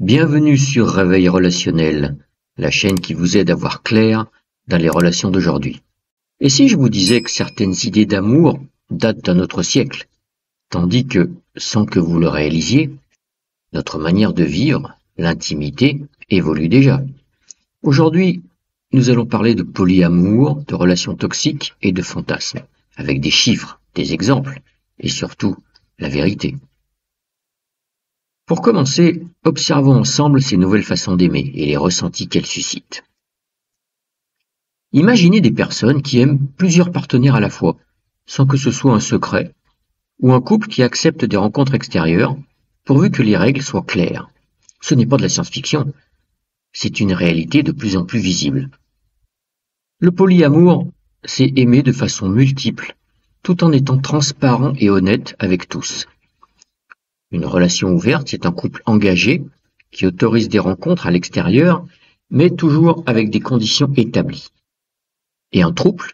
Bienvenue sur Réveil relationnel, la chaîne qui vous aide à voir clair dans les relations d'aujourd'hui. Et si je vous disais que certaines idées d'amour datent d'un autre siècle, tandis que, sans que vous le réalisiez, notre manière de vivre, l'intimité, évolue déjà. Aujourd'hui, nous allons parler de polyamour, de relations toxiques et de fantasmes, avec des chiffres, des exemples et surtout la vérité. Pour commencer, observons ensemble ces nouvelles façons d'aimer et les ressentis qu'elles suscitent. Imaginez des personnes qui aiment plusieurs partenaires à la fois, sans que ce soit un secret, ou un couple qui accepte des rencontres extérieures, pourvu que les règles soient claires. Ce n'est pas de la science-fiction, c'est une réalité de plus en plus visible. Le polyamour, c'est aimer de façon multiple, tout en étant transparent et honnête avec tous. Une relation ouverte, c'est un couple engagé qui autorise des rencontres à l'extérieur, mais toujours avec des conditions établies. Et un trouble,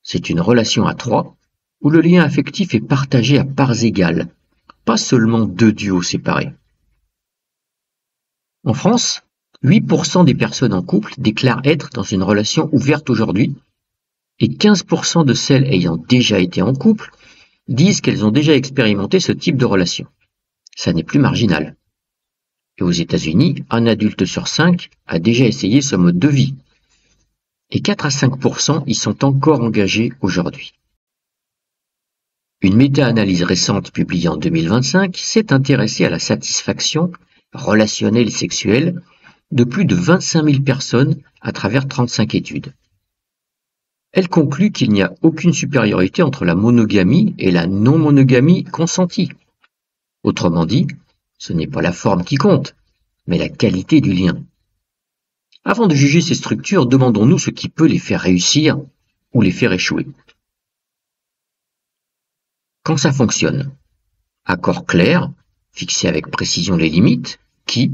c'est une relation à trois où le lien affectif est partagé à parts égales, pas seulement deux duos séparés. En France, 8% des personnes en couple déclarent être dans une relation ouverte aujourd'hui, et 15% de celles ayant déjà été en couple disent qu'elles ont déjà expérimenté ce type de relation. Ça n'est plus marginal. Et aux États-Unis, un adulte sur 5 a déjà essayé ce mode de vie. Et 4 à 5% y sont encore engagés aujourd'hui. Une méta-analyse récente publiée en 2025 s'est intéressée à la satisfaction relationnelle et sexuelle de plus de 25 000 personnes à travers 35 études. Elle conclut qu'il n'y a aucune supériorité entre la monogamie et la non-monogamie consentie. Autrement dit, ce n'est pas la forme qui compte, mais la qualité du lien. Avant de juger ces structures, demandons-nous ce qui peut les faire réussir ou les faire échouer. Quand ça fonctionne, accord clair, fixer avec précision les limites, qui,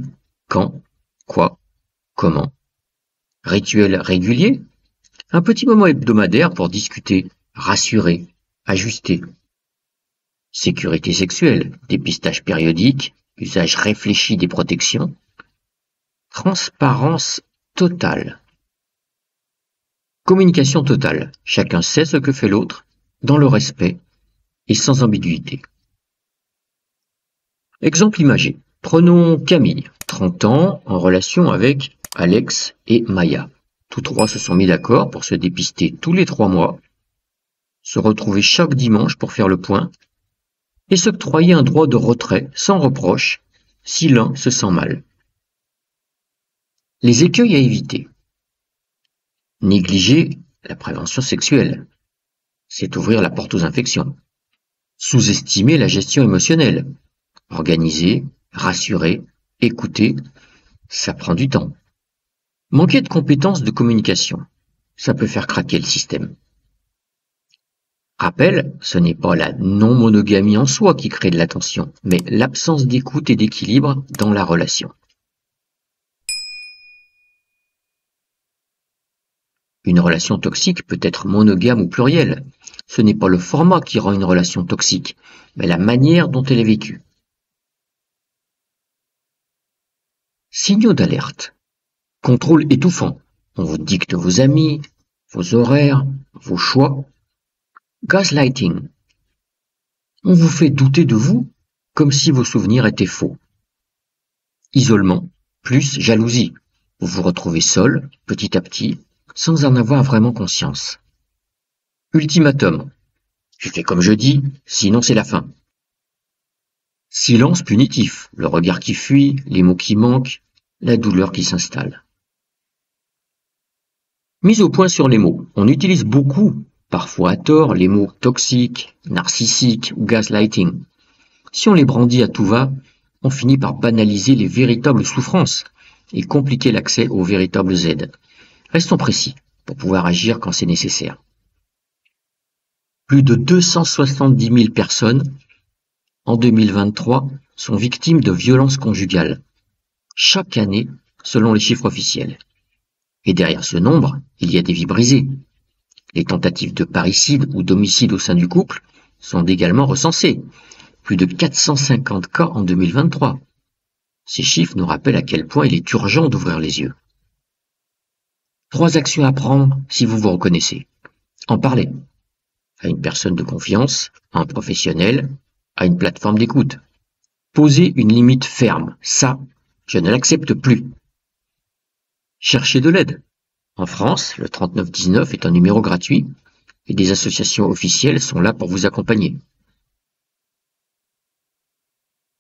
quand, quoi, comment. Rituel régulier, un petit moment hebdomadaire pour discuter, rassurer, ajuster. Sécurité sexuelle, dépistage périodique, usage réfléchi des protections. Transparence totale. Communication totale, chacun sait ce que fait l'autre, dans le respect et sans ambiguïté. Exemple imagé. Prenons Camille, 30 ans, en relation avec Alex et Maya. Tous trois se sont mis d'accord pour se dépister tous les 3 mois, se retrouver chaque dimanche pour faire le point, et s'octroyer un droit de retrait sans reproche si l'un se sent mal. Les écueils à éviter. Négliger la prévention sexuelle, c'est ouvrir la porte aux infections. Sous-estimer la gestion émotionnelle. Organiser, rassurer, écouter, ça prend du temps. Manquer de compétences de communication, ça peut faire craquer le système. Rappel, ce n'est pas la non-monogamie en soi qui crée de la tension, mais l'absence d'écoute et d'équilibre dans la relation. Une relation toxique peut être monogame ou plurielle. Ce n'est pas le format qui rend une relation toxique, mais la manière dont elle est vécue. Signaux d'alerte. Contrôle étouffant. On vous dicte vos amis, vos horaires, vos choix. Gaslighting. On vous fait douter de vous comme si vos souvenirs étaient faux. Isolement plus jalousie. Vous vous retrouvez seul, petit à petit, sans en avoir vraiment conscience. Ultimatum. Je fais comme je dis, sinon c'est la fin. Silence punitif. Le regard qui fuit, les mots qui manquent, la douleur qui s'installe. Mise au point sur les mots. On utilise beaucoup, parfois à tort, les mots toxiques, narcissiques ou gaslighting. Si on les brandit à tout va, on finit par banaliser les véritables souffrances et compliquer l'accès aux véritables aides. Restons précis pour pouvoir agir quand c'est nécessaire. Plus de 270 000 personnes en 2023 sont victimes de violences conjugales, chaque année selon les chiffres officiels. Et derrière ce nombre, il y a des vies brisées. Les tentatives de parricide ou d'homicide au sein du couple sont également recensées. Plus de 450 cas en 2023. Ces chiffres nous rappellent à quel point il est urgent d'ouvrir les yeux. 3 actions à prendre si vous vous reconnaissez. En parler à une personne de confiance, à un professionnel, à une plateforme d'écoute. Poser une limite ferme. Ça, je ne l'accepte plus. Chercher de l'aide. En France, le 3919 est un numéro gratuit et des associations officielles sont là pour vous accompagner.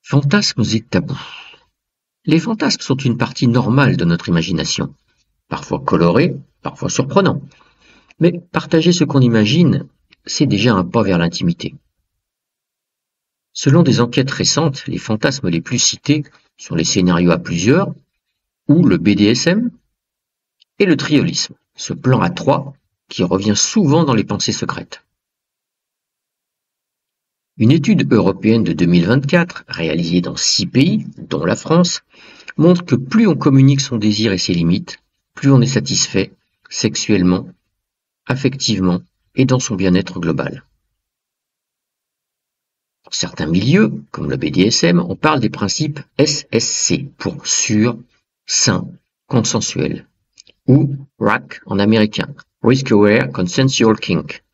Fantasmes et tabous. Les fantasmes sont une partie normale de notre imagination, parfois colorés, parfois surprenants. Mais partager ce qu'on imagine, c'est déjà un pas vers l'intimité. Selon des enquêtes récentes, les fantasmes les plus cités sont les scénarios à plusieurs, ou le BDSM, et le triolisme, ce plan à 3 qui revient souvent dans les pensées secrètes. Une étude européenne de 2024, réalisée dans 6 pays, dont la France, montre que plus on communique son désir et ses limites, plus on est satisfait sexuellement, affectivement et dans son bien-être global. Dans certains milieux, comme le BDSM, on parle des principes SSC pour sûr, sain, consensuel, ou RAC en américain, Risk Aware Consensual Kink,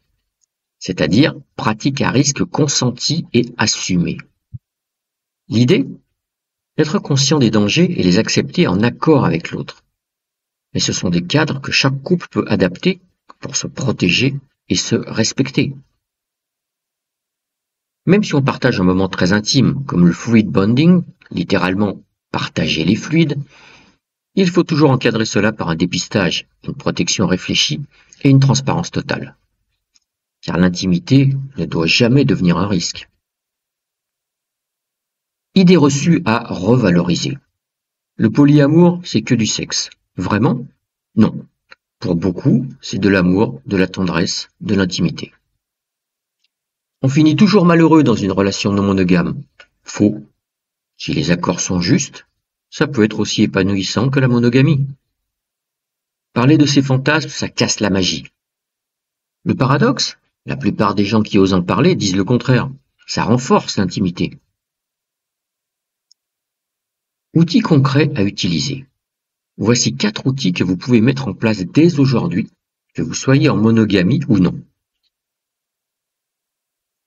c'est-à-dire pratique à risque consenti et assumé. L'idée? Être conscient des dangers et les accepter en accord avec l'autre. Mais ce sont des cadres que chaque couple peut adapter pour se protéger et se respecter. Même si on partage un moment très intime, comme le fluid bonding, littéralement partager les fluides, il faut toujours encadrer cela par un dépistage, une protection réfléchie et une transparence totale. Car l'intimité ne doit jamais devenir un risque. Idée reçue à revaloriser. Le polyamour, c'est que du sexe. Vraiment? Non. Pour beaucoup, c'est de l'amour, de la tendresse, de l'intimité. On finit toujours malheureux dans une relation non monogame. Faux. Si les accords sont justes, ça peut être aussi épanouissant que la monogamie. Parler de ces fantasmes, ça casse la magie. Le paradoxe, la plupart des gens qui osent en parler disent le contraire. Ça renforce l'intimité. Outils concrets à utiliser. Voici 4 outils que vous pouvez mettre en place dès aujourd'hui, que vous soyez en monogamie ou non.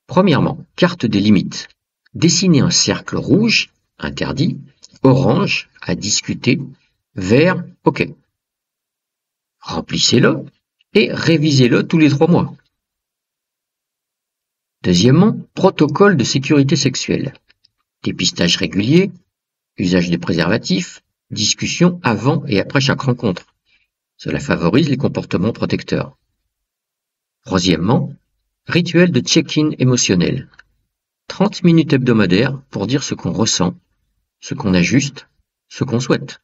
Premièrement, carte des limites. Dessinez un cercle rouge, interdit, orange, à discuter, vert, OK. Remplissez-le et révisez-le tous les 3 mois. Deuxièmement, protocole de sécurité sexuelle. Dépistage régulier, usage de préservatifs, discussion avant et après chaque rencontre. Cela favorise les comportements protecteurs. Troisièmement, rituel de check-in émotionnel. 30 minutes hebdomadaires pour dire ce qu'on ressent, ce qu'on ajuste, ce qu'on souhaite.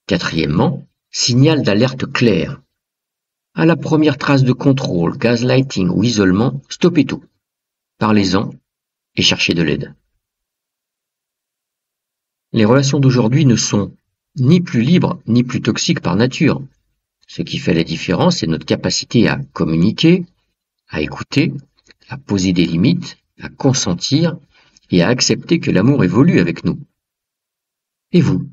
Quatrièmement, signal d'alerte clair. À la première trace de contrôle, gaslighting ou isolement, stoppez tout. Parlez-en et cherchez de l'aide. Les relations d'aujourd'hui ne sont ni plus libres ni plus toxiques par nature. Ce qui fait la différence, c'est notre capacité à communiquer, à écouter, à poser des limites, à consentir et à accepter que l'amour évolue avec nous. Et vous,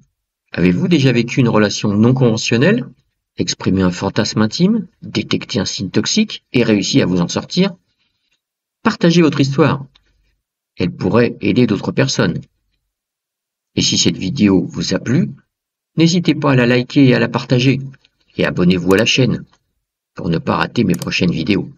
avez-vous déjà vécu une relation non conventionnelle, exprimé un fantasme intime, détecté un signe toxique et réussi à vous en sortir? Partagez votre histoire. Elle pourrait aider d'autres personnes. Et si cette vidéo vous a plu, n'hésitez pas à la liker et à la partager. Et abonnez-vous à la chaîne pour ne pas rater mes prochaines vidéos.